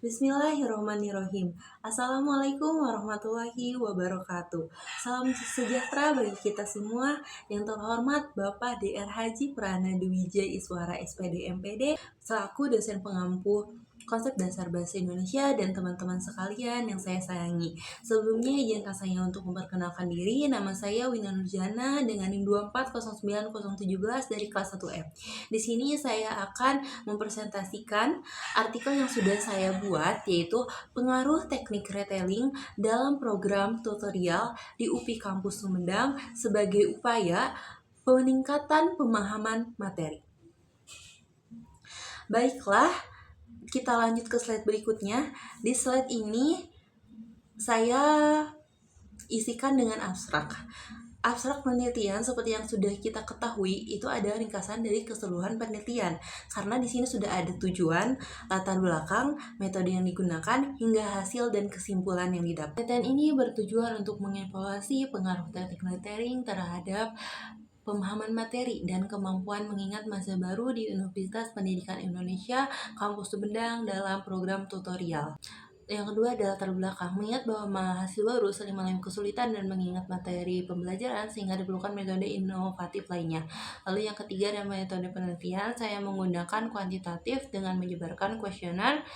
Bismillahirrahmanirrahim. Assalamualaikum warahmatullahi wabarakatuh. Salam sejahtera bagi kita semua. Yang terhormat Bapak DR Haji Prananda-Wijaya Iswara SPD MPD selaku dosen pengampu konsep dasar bahasa Indonesia dan teman-teman sekalian yang saya sayangi. Sebelumnya izinkan saya untuk memperkenalkan diri. Nama saya Wina Nurjana dengan NIM 2409017 dari kelas 1F. Di sini saya akan mempresentasikan artikel yang sudah saya buat, yaitu pengaruh teknik retelling dalam program tutorial di UPI Kampus Sumedang sebagai upaya peningkatan pemahaman materi. Baiklah, kita lanjut ke slide berikutnya. Di slide ini saya isikan dengan abstrak. Abstrak penelitian seperti yang sudah kita ketahui itu ada ringkasan dari keseluruhan penelitian. Karena di sini sudah ada tujuan, latar belakang, metode yang digunakan, hingga hasil dan kesimpulan yang didapat. Penelitian ini bertujuan untuk mengevaluasi pengaruh teknik lettering terhadap pemahaman materi dan kemampuan mengingat masa baru di Universitas Pendidikan Indonesia Kampus Sumedang dalam program tutorial. Yang kedua adalah latar belakang. Mengingat bahwa mahasiswa baru sering mengalami kesulitan dan mengingat materi pembelajaran sehingga diperlukan metode inovatif lainnya. Lalu yang ketiga adalah metode penelitian. Saya menggunakan kuantitatif dengan menyebarkan kuesioner.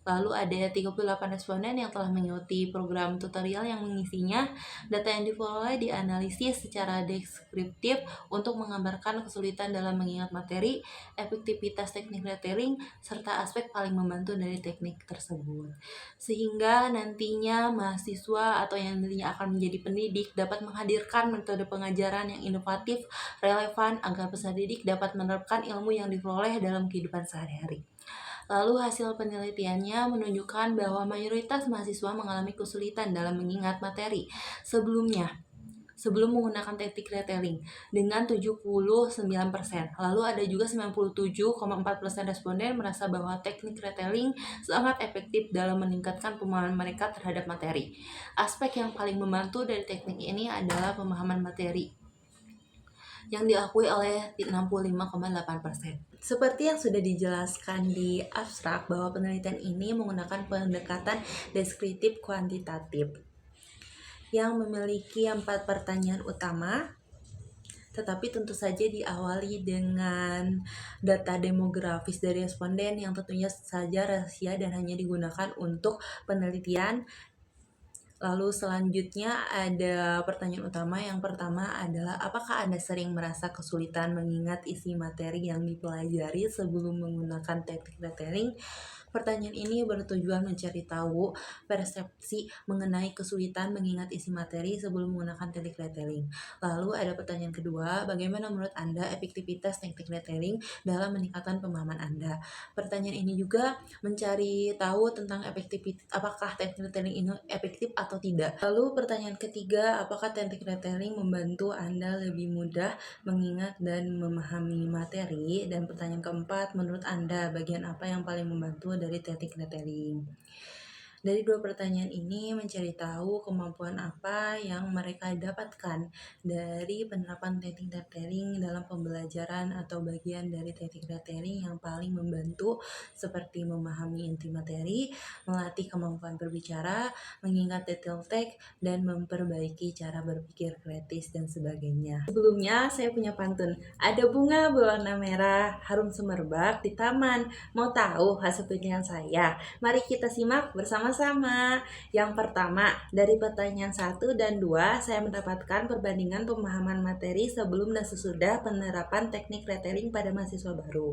Lalu ada 38 responden yang telah mengikuti program tutorial yang mengisinya. Data yang diperoleh dianalisis secara deskriptif untuk menggambarkan kesulitan dalam mengingat materi, efektivitas teknik lettering, serta aspek paling membantu dari teknik tersebut. Sehingga nantinya mahasiswa atau yang nantinya akan menjadi pendidik dapat menghadirkan metode pengajaran yang inovatif, relevan agar peserta didik dapat menerapkan ilmu yang diperoleh dalam kehidupan sehari-hari. Lalu hasil penelitiannya menunjukkan bahwa mayoritas mahasiswa mengalami kesulitan dalam mengingat materi sebelum menggunakan teknik retelling dengan 79%. Lalu ada juga 97,4% responden merasa bahwa teknik retelling sangat efektif dalam meningkatkan pemahaman mereka terhadap materi. Aspek yang paling membantu dari teknik ini adalah pemahaman materi yang diakui oleh 65,8%. Seperti yang sudah dijelaskan di abstrak bahwa penelitian ini menggunakan pendekatan deskriptif kuantitatif yang memiliki 4 pertanyaan utama, tetapi tentu saja diawali dengan data demografis dari responden yang tentunya saja rahasia dan hanya digunakan untuk penelitian. Lalu selanjutnya ada pertanyaan utama. Yang pertama adalah apakah Anda sering merasa kesulitan mengingat isi materi yang dipelajari sebelum menggunakan teknik retelling? Pertanyaan ini bertujuan mencari tahu persepsi mengenai kesulitan mengingat isi materi sebelum menggunakan teknik retelling. Lalu ada pertanyaan kedua, bagaimana menurut Anda efektivitas teknik retelling dalam meningkatkan pemahaman Anda? Pertanyaan ini juga mencari tahu tentang efektivitas, apakah teknik retelling ini efektif atau tidak. Lalu pertanyaan ketiga, apakah teknik retelling membantu Anda lebih mudah mengingat dan memahami materi? Dan pertanyaan keempat, menurut Anda bagian apa yang paling membantu dari teknik retelling? Dari dua pertanyaan ini mencari tahu kemampuan apa yang mereka dapatkan dari penerapan teknik retelling dalam pembelajaran atau bagian dari teknik retelling yang paling membantu seperti memahami inti materi, melatih kemampuan berbicara, mengingat detail teks, dan memperbaiki cara berpikir kritis dan sebagainya. Sebelumnya saya punya pantun. Ada bunga berwarna merah, harum semerbak di taman. Mau tahu hasil penelitian saya? Mari kita simak bersama-sama. Yang pertama, dari pertanyaan 1 dan 2, saya mendapatkan perbandingan pemahaman materi sebelum dan sesudah penerapan teknik retelling pada mahasiswa baru.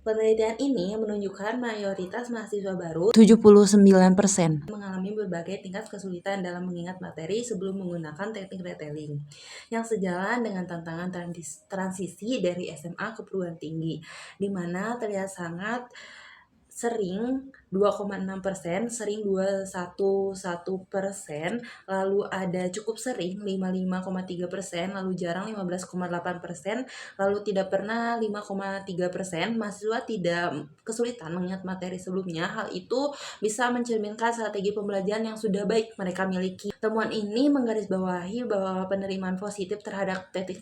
Penelitian ini menunjukkan mayoritas mahasiswa baru 79% mengalami berbagai tingkat kesulitan dalam mengingat materi sebelum menggunakan teknik retelling, yang sejalan dengan tantangan transisi dari SMA ke perguruan tinggi, di mana terlihat sangat sering 2,6%, sering 2,11%, lalu ada cukup sering 55,3%, lalu jarang 15,8%, lalu tidak pernah 5,3%. Mahasiswa tidak kesulitan mengingat materi sebelumnya. Hal itu bisa mencerminkan strategi pembelajaran yang sudah baik mereka miliki. Temuan ini menggarisbawahi bahwa penerimaan positif terhadap teknik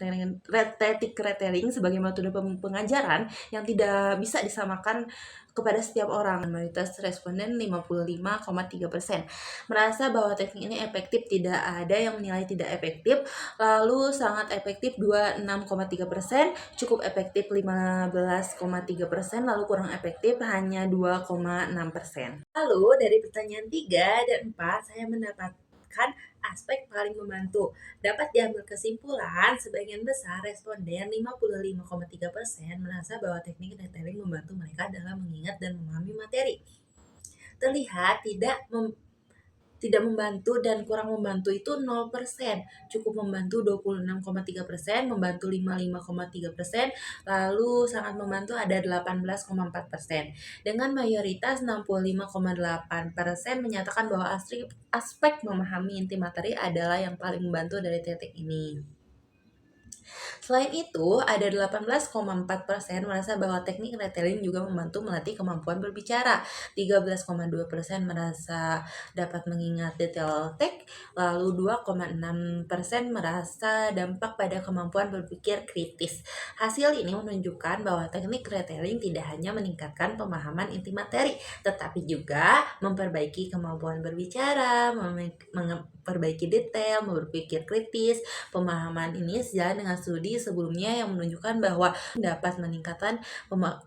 retelling sebagai metode pengajaran yang tidak bisa disamakan kepada setiap orang. Mayoritas responden 55,3% merasa bahwa teknik ini efektif, tidak ada yang menilai tidak efektif. Lalu sangat efektif 26,3%, cukup efektif 15,3%, lalu kurang efektif hanya 2,6%. Lalu dari pertanyaan 3 dan 4 saya mendapatkan aspek paling membantu. Dapat diambil kesimpulan, sebagian besar responden 55,3% merasa bahwa teknik retelling membantu mereka dalam mengingat dan memahami materi. Terlihat tidak membantu dan kurang membantu itu 0%, cukup membantu 26,3%, membantu 55,3%, lalu sangat membantu ada 18,4%. Dengan mayoritas 65,8% menyatakan bahwa aspek memahami inti materi adalah yang paling membantu dari teknik ini. Selain itu, ada 18,4% merasa bahwa teknik retelling juga membantu melatih kemampuan berbicara. 13,2% merasa dapat mengingat detail teks, lalu 2,6% merasa dampak pada kemampuan berpikir kritis. Hasil ini menunjukkan bahwa teknik retelling tidak hanya meningkatkan pemahaman inti materi, tetapi juga memperbaiki kemampuan berbicara, memperbaiki detail, berpikir kritis. Pemahaman ini sejalan dengan studi sebelumnya yang menunjukkan bahwa dapat meningkatkan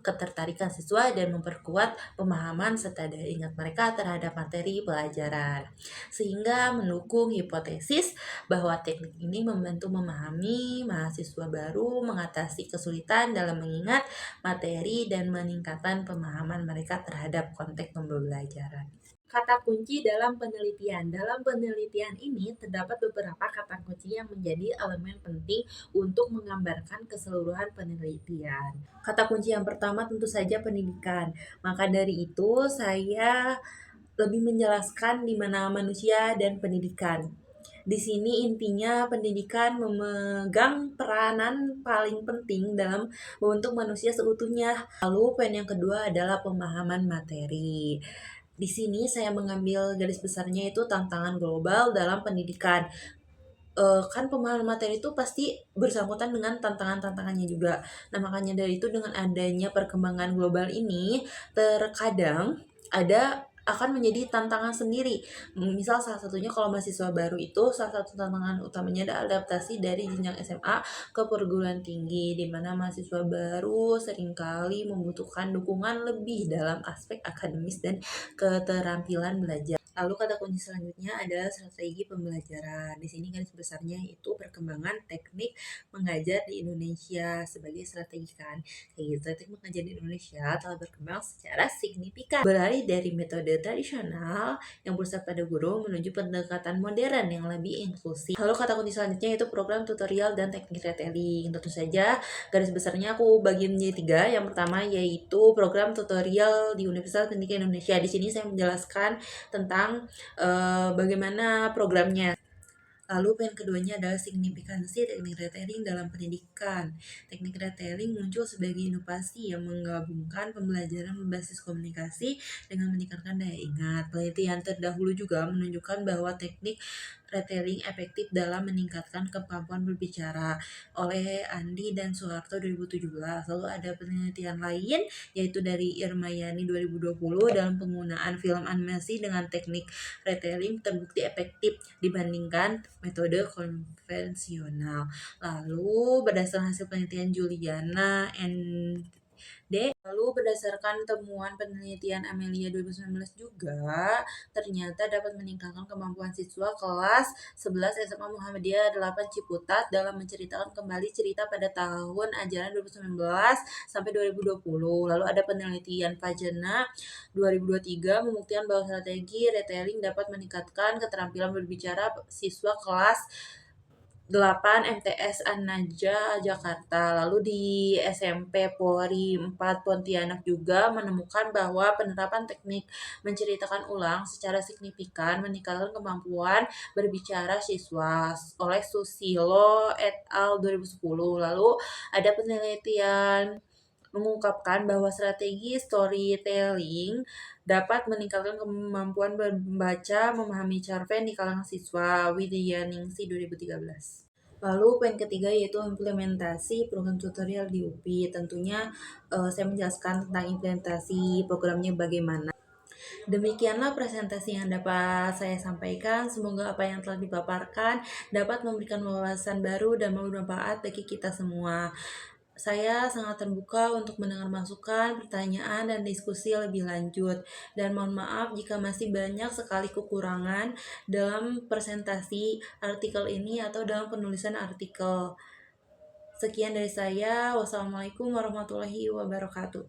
ketertarikan siswa dan memperkuat pemahaman serta daya ingat mereka terhadap materi pelajaran, sehingga mendukung hipotesis bahwa teknik ini membantu memahami mahasiswa baru, mengatasi kesulitan dalam mengingat materi, dan meningkatkan pemahaman mereka terhadap konteks pembelajaran. Kata kunci dalam penelitian. Dalam penelitian ini terdapat beberapa kata kunci yang menjadi elemen penting untuk menggambarkan keseluruhan penelitian. Kata kunci yang pertama tentu saja pendidikan. Maka dari itu saya lebih menjelaskan di mana manusia dan pendidikan. Di sini intinya pendidikan memegang peranan paling penting dalam membentuk manusia seutuhnya. Lalu poin yang kedua adalah pemahaman materi. Di sini saya mengambil garis besarnya itu tantangan global dalam pendidikan. Kan pemahaman materi itu pasti bersangkutan dengan tantangan-tantangannya juga. Nah, makanya dari itu dengan adanya perkembangan global ini, terkadang akan menjadi tantangan sendiri. Misal salah satunya kalau mahasiswa baru itu salah satu tantangan utamanya adalah adaptasi dari jenjang SMA ke perguruan tinggi, di mana mahasiswa baru seringkali membutuhkan dukungan lebih dalam aspek akademis dan keterampilan belajar. Lalu kata kunci selanjutnya adalah strategi pembelajaran. Di sini garis besarnya itu perkembangan teknik mengajar di Indonesia sebagai strategi kan. Kayak gitu, teknik mengajar di Indonesia telah berkembang secara signifikan. Beralih dari metode tradisional yang bersifat pada guru menuju pendekatan modern yang lebih inklusif. Lalu kata kunci selanjutnya itu program tutorial dan teknik retelling. Tentu saja garis besarnya aku bagi menjadi 3. Yang pertama yaitu program tutorial di Universitas Pendidikan Indonesia. Di sini saya menjelaskan tentang bagaimana programnya. Lalu poin keduanya adalah signifikansi teknik retelling dalam pendidikan. Teknik retelling muncul sebagai inovasi yang menggabungkan pembelajaran berbasis komunikasi dengan meningkatkan daya ingat. Penelitian terdahulu juga menunjukkan bahwa teknik retelling efektif dalam meningkatkan kemampuan berbicara oleh Andi dan Soeharto 2017. Lalu ada penelitian lain yaitu dari Irmayani 2020 dalam penggunaan film animasi dengan teknik retelling terbukti efektif dibandingkan metode konvensional. Lalu berdasarkan hasil penelitian Juliana lalu berdasarkan temuan penelitian Amelia 2019 juga ternyata dapat meningkatkan kemampuan siswa kelas 11 SMA Muhammadiyah 8 Ciputat dalam menceritakan kembali cerita pada tahun ajaran 2019 sampai 2020. Lalu ada penelitian Fajana 2023 membuktikan bahwa strategi retelling dapat meningkatkan keterampilan berbicara siswa kelas 8 MTS An-Najah Jakarta. Lalu di SMP Polri 4 Pontianak juga menemukan bahwa penerapan teknik menceritakan ulang secara signifikan meningkatkan kemampuan berbicara siswa oleh Susilo et al. 2010. Lalu ada penelitian mengungkapkan bahwa strategi storytelling dapat meningkatkan kemampuan membaca, memahami cerpen di kalangan siswa. Widyaningsih 2013. Lalu poin ketiga yaitu implementasi program tutorial di UPI. Tentunya saya menjelaskan tentang implementasi programnya bagaimana. Demikianlah presentasi yang dapat saya sampaikan. Semoga apa yang telah dipaparkan dapat memberikan wawasan baru dan bermanfaat bagi kita semua. Saya sangat terbuka untuk mendengar masukan, pertanyaan, dan diskusi lebih lanjut. Dan mohon maaf jika masih banyak sekali kekurangan dalam presentasi artikel ini atau dalam penulisan artikel. Sekian dari saya. Wassalamualaikum warahmatullahi wabarakatuh.